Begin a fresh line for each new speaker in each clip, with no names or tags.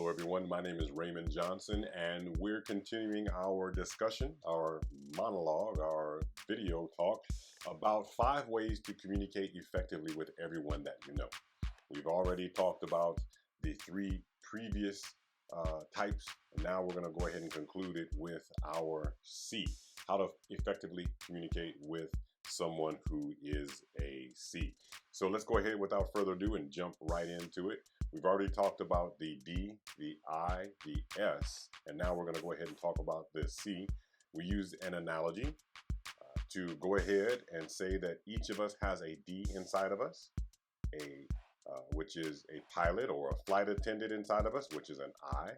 Hello everyone, my name is Raymond Johnson and we're continuing our discussion, our monologue, our video talk about 5 ways to communicate effectively with everyone that you know. We've already talked about the 3 previous types, and now we're going to go ahead and conclude it with our C, how to effectively communicate with someone who is a C. So let's go ahead without further ado and jump right into it. We've already talked about the D, the I, the S, and now we're going to go ahead and talk about the C. We used an analogy to go ahead and say that each of us has a D inside of us, which is a pilot or a flight attendant inside of us, which is an I,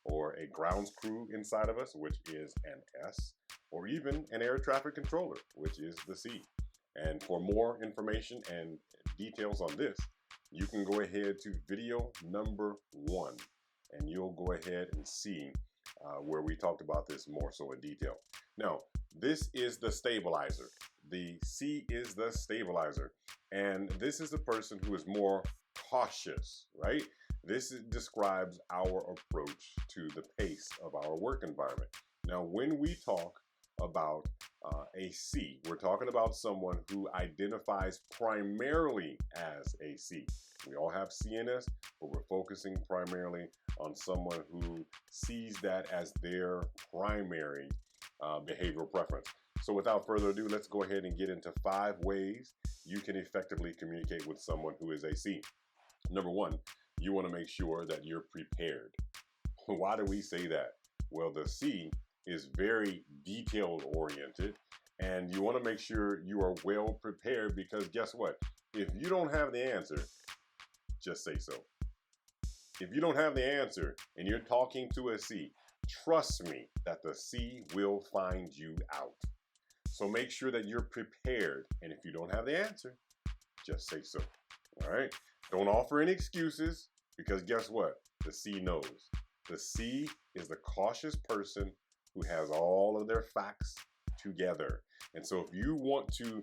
or a grounds crew inside of us, which is an S, or even an air traffic controller, which is the C. And for more information and details on this, you can go ahead to video number 1 and you'll go ahead and see where we talked about this more so in detail. Now, this is the stabilizer. The C is the stabilizer. And this is the person who is more cautious, right? This describes our approach to the pace of our work environment. Now, when we talk about a C, we're talking about someone who identifies primarily as a C. We all have C in us, but we're focusing primarily on someone who sees that as their primary behavioral preference. So without further ado, let's go ahead and get into 5 ways you can effectively communicate with someone who is a C. Number 1, you want to make sure that you're prepared. Why do we say that? Well, the C is very detail oriented, and you want to make sure you are well prepared, because guess what? If you don't have the answer, just say so. If you don't have the answer and you're talking to a C, trust me that the C will find you out. So make sure that you're prepared, and if you don't have the answer, just say so. All right? Don't offer any excuses, because guess what? The C knows. The C is the cautious person who has all of their facts together. And so if you want to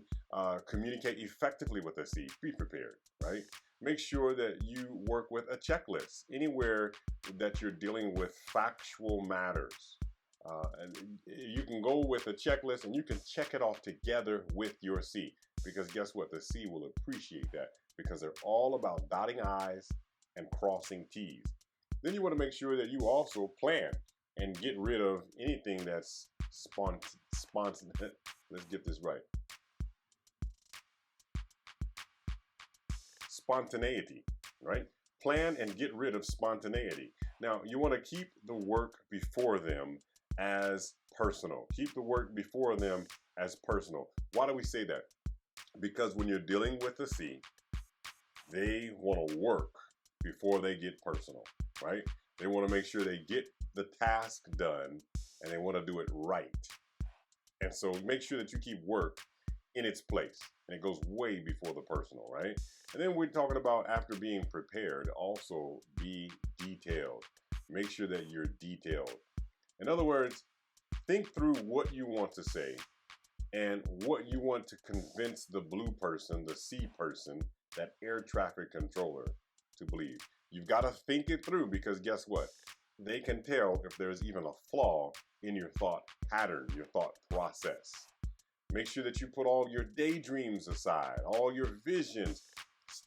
communicate effectively with a C, be prepared, right? Make sure that you work with a checklist anywhere that you're dealing with factual matters. And you can go with a checklist and you can check it off together with your C, because guess what? The C will appreciate that, because they're all about dotting I's and crossing T's. Then you want to make sure that you also plan and get rid of anything that's let's get this right. Spontaneity, right? Plan and get rid of spontaneity. Now, you want to keep the work before them as personal. Keep the work before them as personal. Why do we say that? Because when you're dealing with the C, they want to work before they get personal, right? They want to make sure they get the task done, and they want to do it right. And so make sure that you keep work in its place, and it goes way before the personal, right? And then we're talking about, after being prepared, also be detailed. Make sure that you're detailed. In other words, think through what you want to say and what you want to convince the blue person, the C person, that air traffic controller, to believe. You've got to think it through, because guess what? They can tell if there's even a flaw in your thought pattern, your thought process. Make sure that you put all your daydreams aside, all your visions.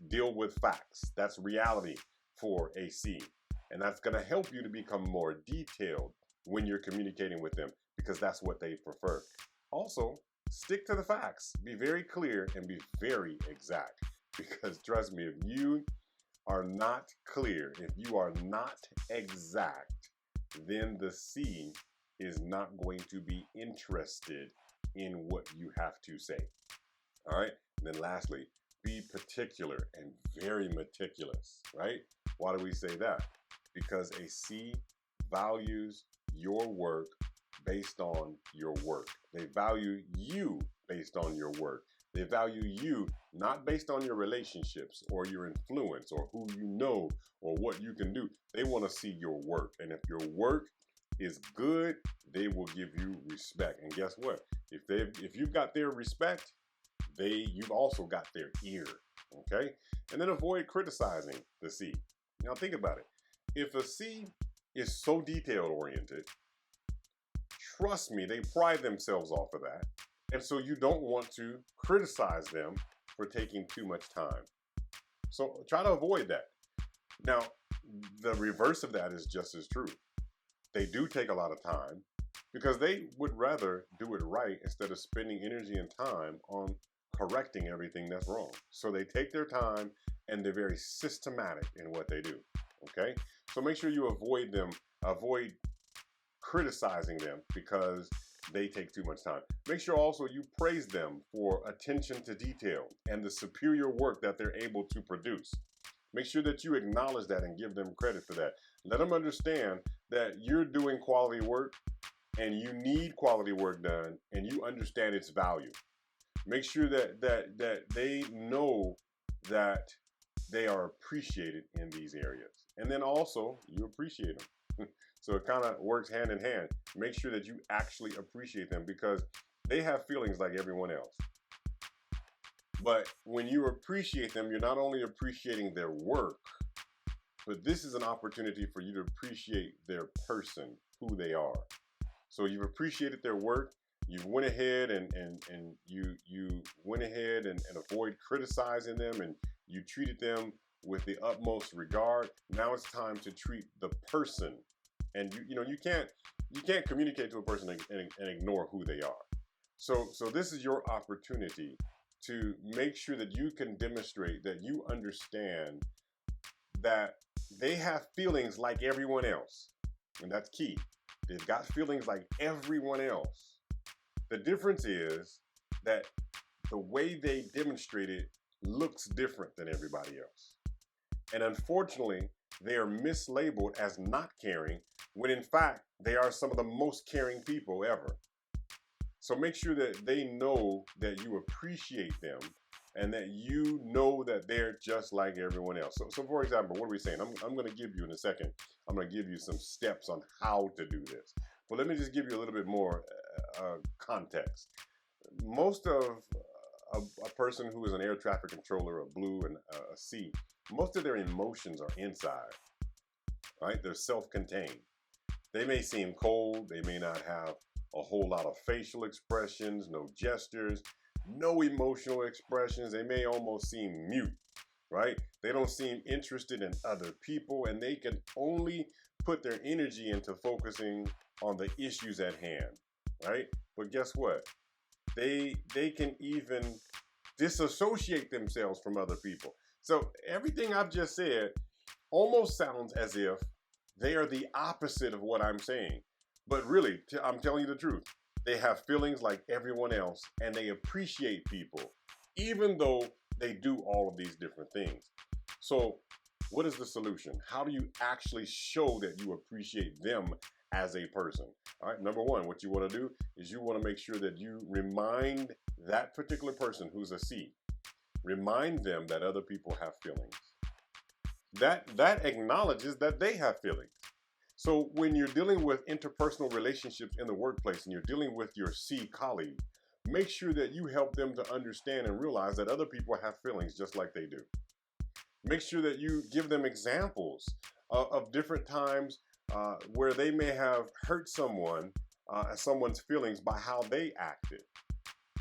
Deal with facts. That's reality for a C. And that's going to help you to become more detailed when you're communicating with them, because that's what they prefer. Also, stick to the facts. Be very clear and be very exact, because trust me, if you are not clear, if you are not exact, then the C is not going to be interested in what you have to say. All right. And then lastly, be particular and very meticulous, right? Why do we say that? Because a C values your work based on your work. They value you based on your work. They value you not based on your relationships or your influence or who you know or what you can do. They want to see your work. And if your work is good, they will give you respect. And guess what? If you've got their respect, you've also got their ear. Okay? And then avoid criticizing the C. Now think about it. If a C is so detail oriented, trust me, they pride themselves off of that. And so you don't want to criticize them for taking too much time. So try to avoid that. Now, the reverse of that is just as true. They do take a lot of time because they would rather do it right instead of spending energy and time on correcting everything that's wrong. So they take their time and they're very systematic in what they do. Okay? So make sure you avoid criticizing them because they take too much time. Make sure also you praise them for attention to detail and the superior work that they're able to produce. Make sure that you acknowledge that and give them credit for that. Let them understand that you're doing quality work and you need quality work done and you understand its value. Make sure that they know that they are appreciated in these areas. And then also you appreciate them. So it kind of works hand in hand. Make sure that you actually appreciate them because they have feelings like everyone else. But when you appreciate them, you're not only appreciating their work, but this is an opportunity for you to appreciate their person, who they are. So you've appreciated their work, you went ahead and you went ahead and avoid criticizing them and you treated them with the utmost regard. Now it's time to treat the person. And you can't communicate to a person and ignore who they are. So this is your opportunity to make sure that you can demonstrate that you understand that they have feelings like everyone else. And that's key. They've got feelings like everyone else. The difference is that the way they demonstrate it looks different than everybody else. And unfortunately, they are mislabeled as not caring when in fact they are some of the most caring people ever. So make sure that they know that you appreciate them and that you know that they're just like everyone else. So for example, what are we saying? I'm going to give you in a second, I'm going to give you some steps on how to do this. But let me just give you a little bit more context. Most of a person who is an air traffic controller, a blue and a C, most of their emotions are inside, right? They're self-contained. They may seem cold. They may not have a whole lot of facial expressions, no gestures, no emotional expressions. They may almost seem mute, right? They don't seem interested in other people, and they can only put their energy into focusing on the issues at hand, right? But guess what? They can even disassociate themselves from other people. So everything I've just said almost sounds as if they are the opposite of what I'm saying. But really, I'm telling you the truth. They have feelings like everyone else, and they appreciate people, even though they do all of these different things. So what is the solution? How do you actually show that you appreciate them as a person? All right, number one, what you want to do is you want to make sure that you remind that particular person who's a C, remind them that other people have feelings. That acknowledges that they have feelings. So when you're dealing with interpersonal relationships in the workplace and you're dealing with your C colleague, make sure that you help them to understand and realize that other people have feelings just like they do. Make sure that you give them examples of different times where they may have hurt someone's feelings by how they acted.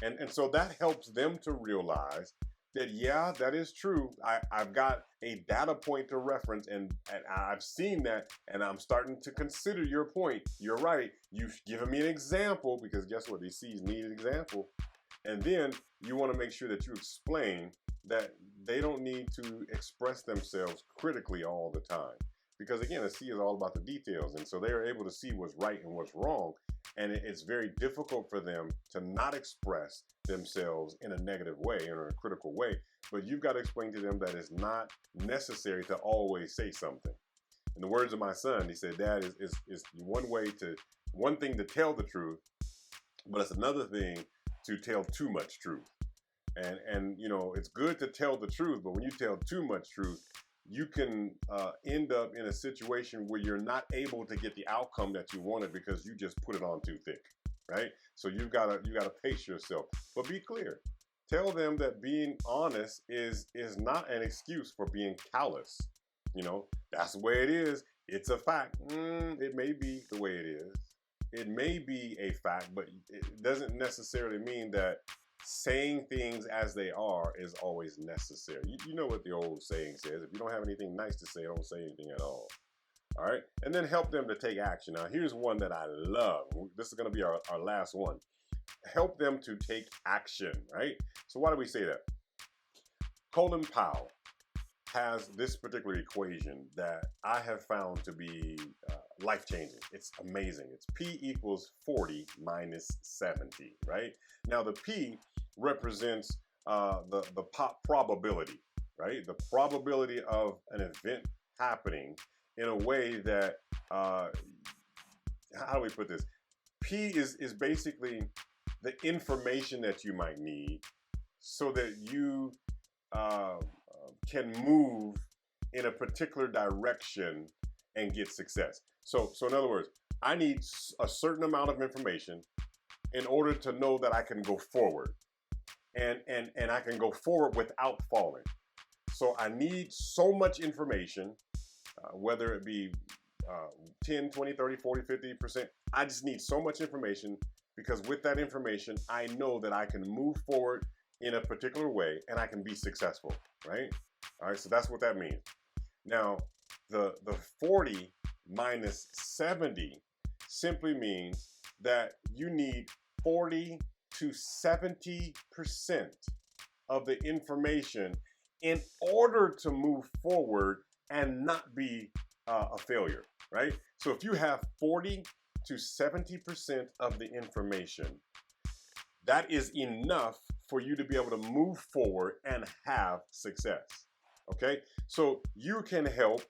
And so that helps them to realize that, yeah, that is true. I've got a data point to reference, and I've seen that, and I'm starting to consider your point. You're right. You've given me an example, because guess what? These C's need an example. And then you want to make sure that you explain that they don't need to express themselves critically all the time. Because again, a C is all about the details, and so they are able to see what's right and what's wrong, and it's very difficult for them to not express themselves in a negative way or in a critical way. But you've got to explain to them that it's not necessary to always say something. In the words of my son, he said, "Dad, is one thing to tell the truth, but it's another thing to tell too much truth." And it's good to tell the truth, but when you tell too much truth, you can end up in a situation where you're not able to get the outcome that you wanted because you just put it on too thick, right? So you gotta pace yourself. But be clear. Tell them that being honest is not an excuse for being callous. That's the way it is. It's a fact. It may be the way it is. It may be a fact, but it doesn't necessarily mean that saying things as they are is always necessary. You know what the old saying says: if you don't have anything nice to say, don't say anything at all. All right, and then help them to take action. Now, here's one that I love. This is going to be our last one. Help them to take action, right? So why do we say that? Colin Powell has this particular equation that I have found to be life-changing. It's amazing. It's P equals 40 minus 70, right? Now the P represents the probability, right? The probability of an event happening in a way that, how do we put this? P is basically the information that you might need so that you can move in a particular direction and get success. So in other words, I need a certain amount of information in order to know that I can go forward, and I can go forward without falling. So I need so much information, whether it be 10, 20, 30, 40, 50%. I just need so much information because with that information, I know that I can move forward in a particular way and I can be successful, right? All right, so that's what that means. Now, the 40 minus 70 simply means that you need 40 to 70% of the information in order to move forward and not be a failure, right? So if you have 40 to 70% of the information, that is enough for you to be able to move forward and have success. Okay, so you can help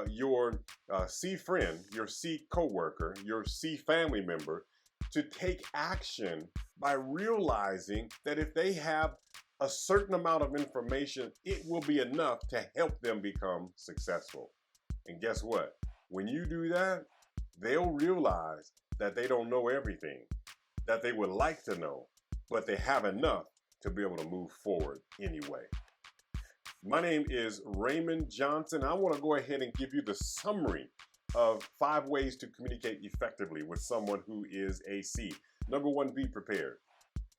your C friend, your C coworker, your C family member to take action by realizing that if they have a certain amount of information, it will be enough to help them become successful. And guess what? When you do that, they'll realize that they don't know everything, that they would like to know, but they have enough to be able to move forward anyway. My name is Raymond Johnson. I want to go ahead and give you the summary of 5 ways to communicate effectively with someone who is a C. Number 1, be prepared.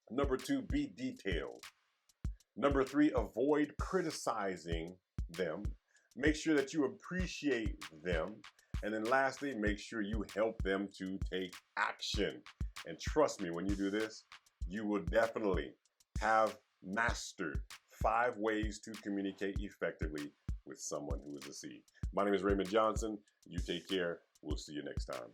Number 2, be detailed. Number 3, avoid criticizing them. Make sure that you appreciate them. And then lastly, make sure you help them to take action. And trust me, when you do this, you will definitely have mastered 5 ways to communicate effectively with someone who is a C. My name is Raymond Johnson. You take care. We'll see you next time.